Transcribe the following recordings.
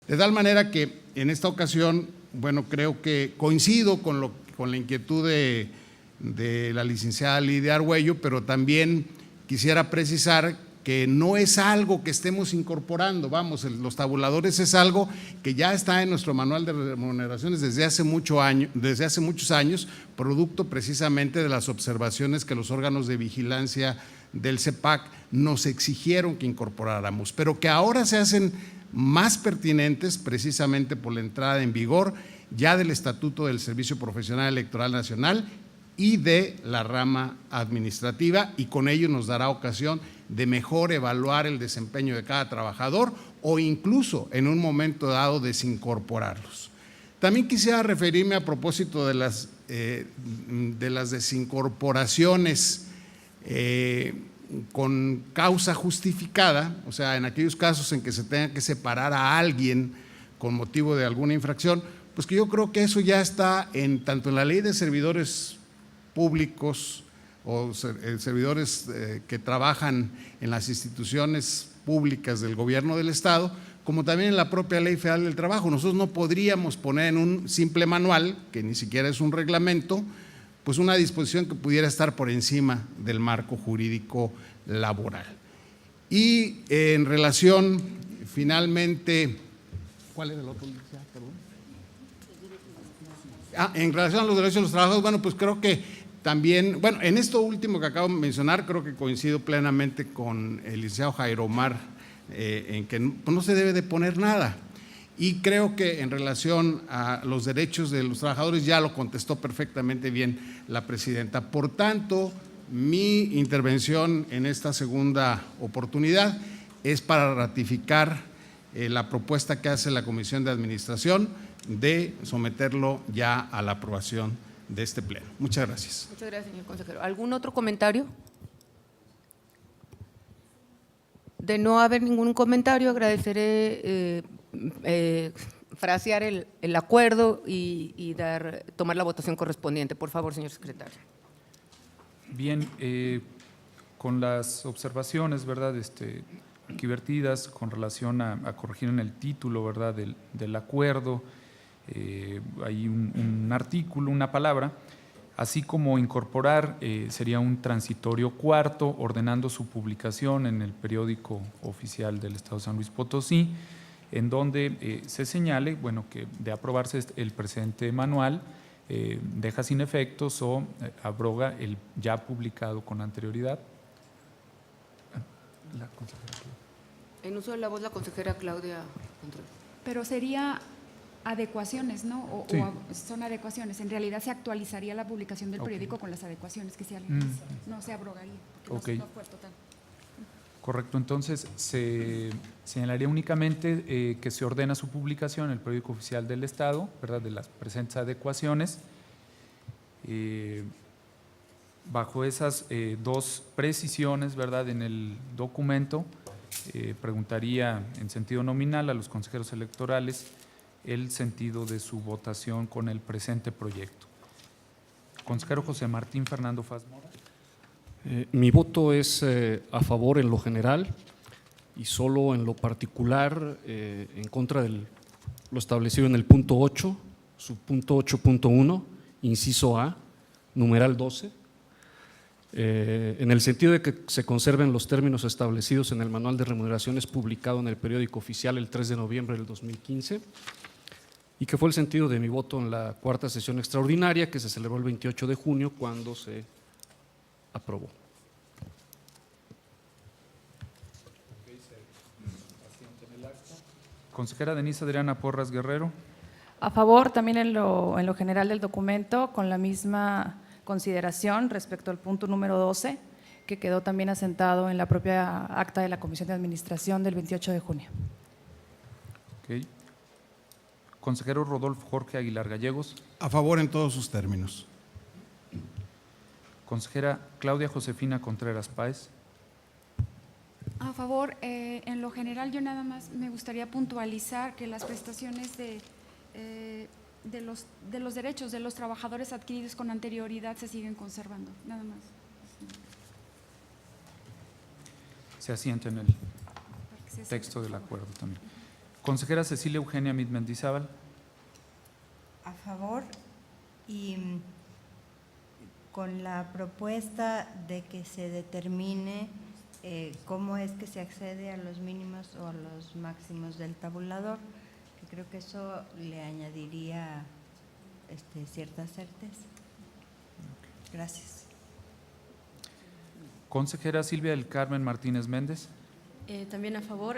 De tal manera que en esta ocasión, bueno, creo que coincido con la inquietud de la licenciada Lidia Argüello, pero también quisiera precisar que no es algo que estemos incorporando, vamos, los tabuladores es algo que ya está en nuestro manual de remuneraciones desde hace muchos años, producto precisamente de las observaciones que los órganos de vigilancia del CEPAC nos exigieron que incorporáramos, pero que ahora se hacen más pertinentes precisamente por la entrada en vigor ya del Estatuto del Servicio Profesional Electoral Nacional y de la rama administrativa, y con ello nos dará ocasión de mejor evaluar el desempeño de cada trabajador o incluso en un momento dado desincorporarlos. También quisiera referirme a propósito de las desincorporaciones con causa justificada, o sea, en aquellos casos en que se tenga que separar a alguien con motivo de alguna infracción, pues que yo creo que eso ya está tanto en la Ley de Servidores Públicos o servidores que trabajan en las instituciones públicas del gobierno del Estado, como también en la propia Ley Federal del Trabajo. Nosotros no podríamos poner en un simple manual, que ni siquiera es un reglamento, pues una disposición que pudiera estar por encima del marco jurídico laboral. Y en relación, finalmente, ¿cuál es el otro? En relación a los derechos de los trabajadores, bueno, pues creo que también, bueno, en esto último que acabo de mencionar, creo que coincido plenamente con el licenciado Jairo Omar en que no se debe de poner nada. Y creo que en relación a los derechos de los trabajadores ya lo contestó perfectamente bien la presidenta. Por tanto, mi intervención en esta segunda oportunidad es para ratificar la propuesta que hace la Comisión de Administración de someterlo ya a la aprobación de este pleno. Muchas gracias. Muchas gracias, señor consejero. ¿Algún otro comentario? De no haber ningún comentario, agradeceré frasear el acuerdo y tomar la votación correspondiente. Por favor, señor secretario. Bien, con las observaciones, ¿verdad?, aquí vertidas con relación a corregir en el título, ¿verdad?, del acuerdo, hay un artículo, una palabra, así como incorporar sería un transitorio cuarto, ordenando su publicación en el periódico oficial del Estado de San Luis Potosí, en donde se señale, bueno, que de aprobarse el presente manual, deja sin efectos o abroga el ya publicado con anterioridad. La consejera Claudia. En uso de la voz, la consejera Claudia Contreras. Pero sería adecuaciones, ¿no? Sí. O son adecuaciones. En realidad se actualizaría la publicación del periódico con las adecuaciones que se no se abrogaría. Okay. No fue total. Correcto, entonces se señalaría únicamente que se ordena su publicación en el periódico oficial del Estado, ¿verdad?, de las presentes adecuaciones. Bajo esas dos precisiones, ¿verdad?, en el documento, preguntaría en sentido nominal a los consejeros electorales el sentido de su votación con el presente proyecto. Consejero José Martín Fernando Faz Mora. Mi voto es a favor en lo general y solo en lo particular en contra de lo establecido en el punto 8, subpunto 8.1, inciso A, numeral 12, en el sentido de que se conserven los términos establecidos en el Manual de Remuneraciones publicado en el periódico oficial el 3 de noviembre del 2015 y que fue el sentido de mi voto en la cuarta sesión extraordinaria que se celebró el 28 de junio cuando se aprobó. Consejera Denise Adriana Porras Guerrero. A favor también en lo general del documento, con la misma consideración respecto al punto número 12, que quedó también asentado en la propia acta de la Comisión de Administración del 28 de junio. Okay. Consejero Rodolfo Jorge Aguilar Gallegos. A favor en todos sus términos. Consejera Claudia Josefina Contreras Páez. A favor, en lo general yo nada más me gustaría puntualizar que las prestaciones de los derechos de los trabajadores adquiridos con anterioridad se siguen conservando, nada más. Se asienta en el texto del acuerdo también. Consejera Cecilia Eugenia Mit Mendizábal. A favor, y con la propuesta de que se determine cómo es que se accede a los mínimos o a los máximos del tabulador, que creo que eso le añadiría cierta certeza. Gracias. Consejera Silvia del Carmen Martínez Méndez. También a favor,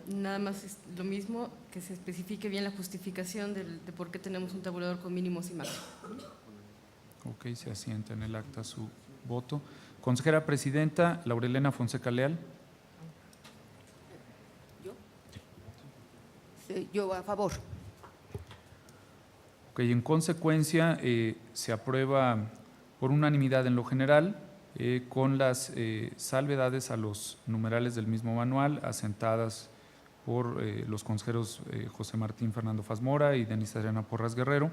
nada más es lo mismo, que se especifique bien la justificación de por qué tenemos un tabulador con mínimos y máximos. Ok, se asienta en el acta su voto. Consejera Presidenta Laurelena Fonseca Leal. Sí, yo a favor. Ok, en consecuencia se aprueba por unanimidad en lo general, con las salvedades a los numerales del mismo manual, asentadas por los consejeros José Martín Fernando Fazmora y Denise Adriana Porras Guerrero,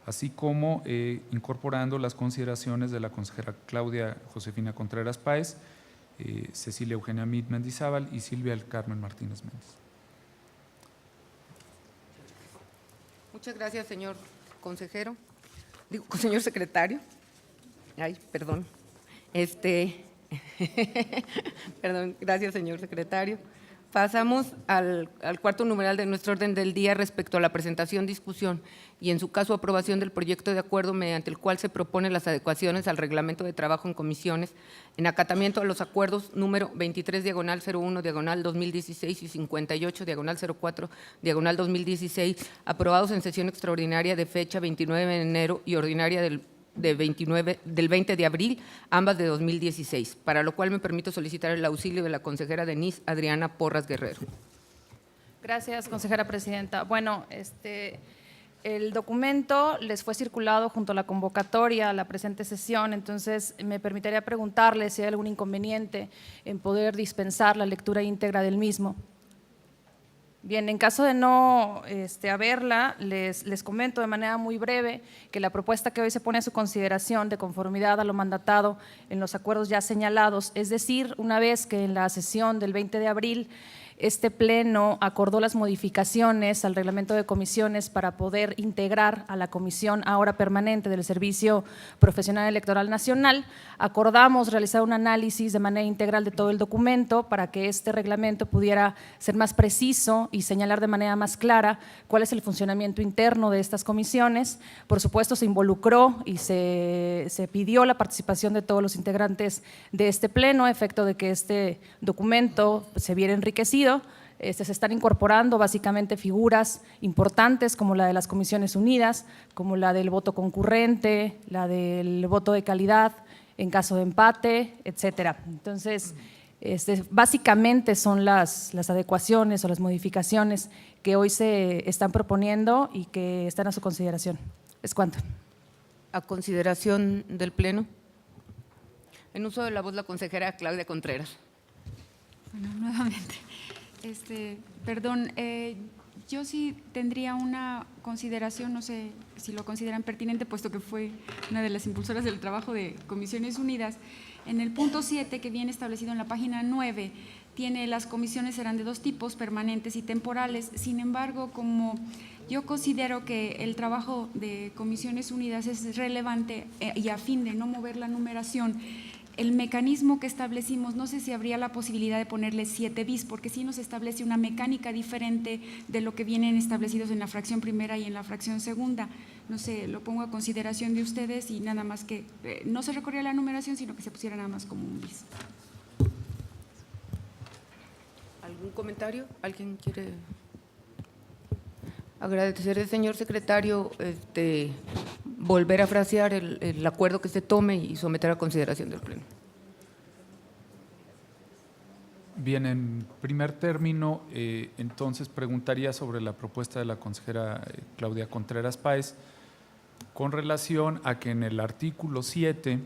así como incorporando las consideraciones de la consejera Claudia Josefina Contreras Páez, Cecilia Eugenia Mit Mendizábal y Silvia del Carmen Martínez Méndez. Muchas gracias, señor consejero. Digo, señor secretario. Ay, perdón. Perdón, gracias, señor secretario. Pasamos al cuarto numeral de nuestro orden del día respecto a la presentación, discusión y, en su caso, aprobación del proyecto de acuerdo mediante el cual se proponen las adecuaciones al reglamento de trabajo en comisiones en acatamiento a los acuerdos número 23/01/2016 y 58/04/2016 aprobados en sesión extraordinaria de fecha 29 de enero y ordinaria del 20 de abril, ambas de 2016, para lo cual me permito solicitar el auxilio de la consejera Denise Adriana Porras Guerrero. Gracias, consejera presidenta. Bueno, el documento les fue circulado junto a la convocatoria a la presente sesión, entonces me permitiría preguntarle si hay algún inconveniente en poder dispensar la lectura íntegra del mismo. Bien, en caso de no haberla, les comento de manera muy breve que la propuesta que hoy se pone a su consideración de conformidad a lo mandatado en los acuerdos ya señalados, es decir, una vez que en la sesión del 20 de abril este pleno acordó las modificaciones al reglamento de comisiones para poder integrar a la comisión ahora permanente del Servicio Profesional Electoral Nacional, acordamos realizar un análisis de manera integral de todo el documento para que este reglamento pudiera ser más preciso y señalar de manera más clara cuál es el funcionamiento interno de estas comisiones. Por supuesto, se involucró y se pidió la participación de todos los integrantes de este pleno a efecto de que este documento se viera enriquecido. Se están incorporando básicamente figuras importantes como la de las Comisiones Unidas, como la del voto concurrente, la del voto de calidad en caso de empate, etcétera. Entonces, básicamente son las adecuaciones o las modificaciones que hoy se están proponiendo y que están a su consideración. Es cuanto. A consideración del Pleno. En uso de la voz, la consejera Claudia Contreras. Bueno, nuevamente, perdón, yo sí tendría una consideración, no sé si lo consideran pertinente, puesto que fue una de las impulsoras del trabajo de Comisiones Unidas. En el punto 7, que viene establecido en la página 9, las comisiones serán de dos tipos, permanentes y temporales. Sin embargo, como yo considero que el trabajo de Comisiones Unidas es relevante y a fin de no mover la numeración, el mecanismo que establecimos, no sé si habría la posibilidad de ponerle 7 bis, porque sí nos establece una mecánica diferente de lo que vienen establecidos en la fracción primera y en la fracción segunda. No sé, lo pongo a consideración de ustedes y nada más que no se recorría la numeración, sino que se pusiera nada más como un bis. ¿Algún comentario? ¿Alguien quiere? Agradecer al señor secretario volver a frasear el acuerdo que se tome y someter a consideración del Pleno. Bien, en primer término, entonces preguntaría sobre la propuesta de la consejera Claudia Contreras Páez con relación a que en el artículo 7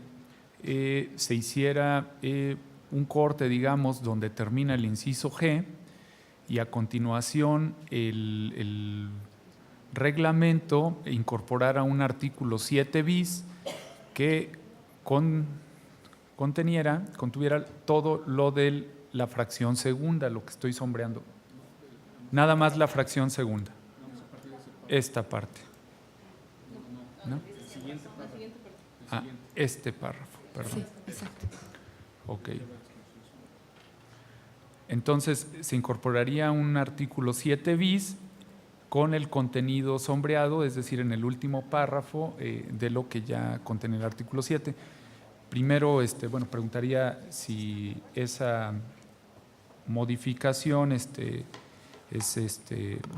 se hiciera un corte, digamos, donde termina el inciso G y a continuación el reglamento incorporara un artículo 7 bis que contuviera todo lo de la fracción segunda, lo que estoy sombreando. Nada más la fracción segunda. Esta parte. ¿No? Ah, este párrafo, perdón. Sí, exacto. Ok. Entonces, se incorporaría un artículo 7 bis con el contenido sombreado, es decir, en el último párrafo de lo que ya contiene el artículo 7. Primero, bueno, preguntaría si esa modificación es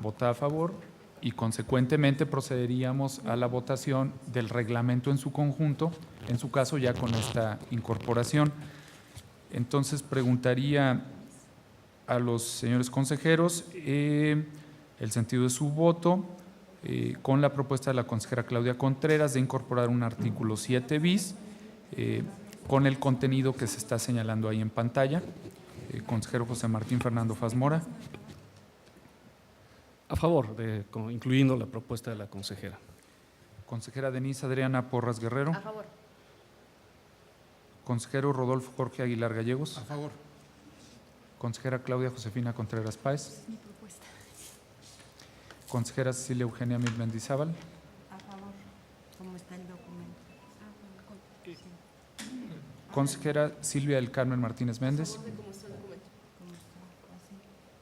votada a favor y consecuentemente procederíamos a la votación del reglamento en su conjunto, en su caso ya con esta incorporación. Entonces, preguntaría a los señores consejeros el sentido de su voto con la propuesta de la consejera Claudia Contreras de incorporar un artículo 7 bis con el contenido que se está señalando ahí en pantalla. Consejero José Martín Fernando Faz Mora. A favor, incluyendo la propuesta de la consejera. Consejera Denise Adriana Porras Guerrero. A favor. Consejero Rodolfo Jorge Aguilar Gallegos. A favor. Consejera Claudia Josefina Contreras Páez. Mi propuesta. Consejera Cecilia Eugenia Mid Mendizábal. A favor, como está el documento. Consejera Silvia del Carmen Martínez Méndez.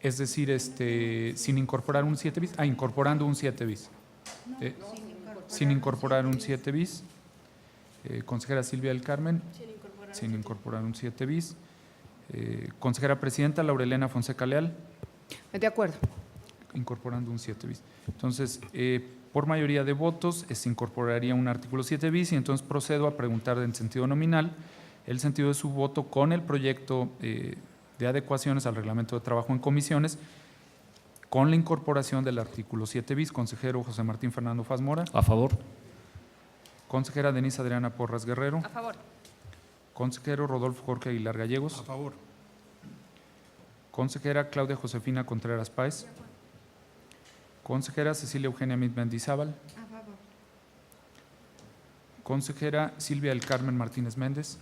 Es decir, sin incorporar un 7 bis, incorporando un 7 bis. Sin incorporar un 7 bis. Consejera Silvia del Carmen, sin incorporar un 7 bis. Consejera Presidenta Laurelena Fonseca Leal, De acuerdo. incorporando un 7 bis. Entonces, por mayoría de votos, se incorporaría un artículo 7 bis y entonces procedo a preguntar en sentido nominal el sentido de su voto con el proyecto de adecuaciones al reglamento de trabajo en comisiones con la incorporación del artículo 7 bis. Consejero José Martín Fernando Faz Mora. A favor. Consejera Denise Adriana Porras Guerrero. A favor. Consejero Rodolfo Jorge Aguilar Gallegos. A favor. Consejera Claudia Josefina Contreras Páez. Consejera Cecilia Eugenia Mid Mendizábal. A favor. Consejera Silvia del Carmen Martínez Méndez.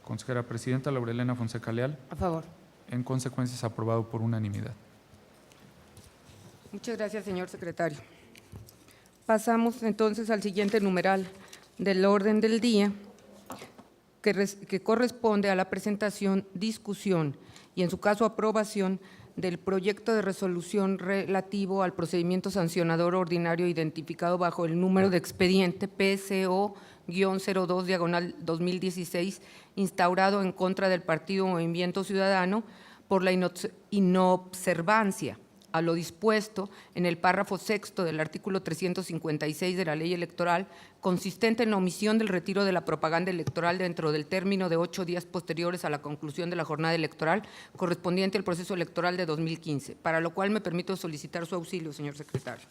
Consejera Presidenta Laurelena Fonseca Leal. A favor. En consecuencia, es aprobado por unanimidad. Muchas gracias, señor secretario. Pasamos entonces al siguiente numeral del orden del día, que corresponde a la presentación, discusión y, en su caso, aprobación del proyecto de resolución relativo al procedimiento sancionador ordinario identificado bajo el número de expediente PCO-02/2016, instaurado en contra del Partido Movimiento Ciudadano por la inobservancia a lo dispuesto en el párrafo sexto del artículo 356 de la Ley Electoral, consistente en la omisión del retiro de la propaganda electoral dentro del término de 8 días posteriores a la conclusión de la jornada electoral correspondiente al proceso electoral de 2015, para lo cual me permito solicitar su auxilio, señor secretario.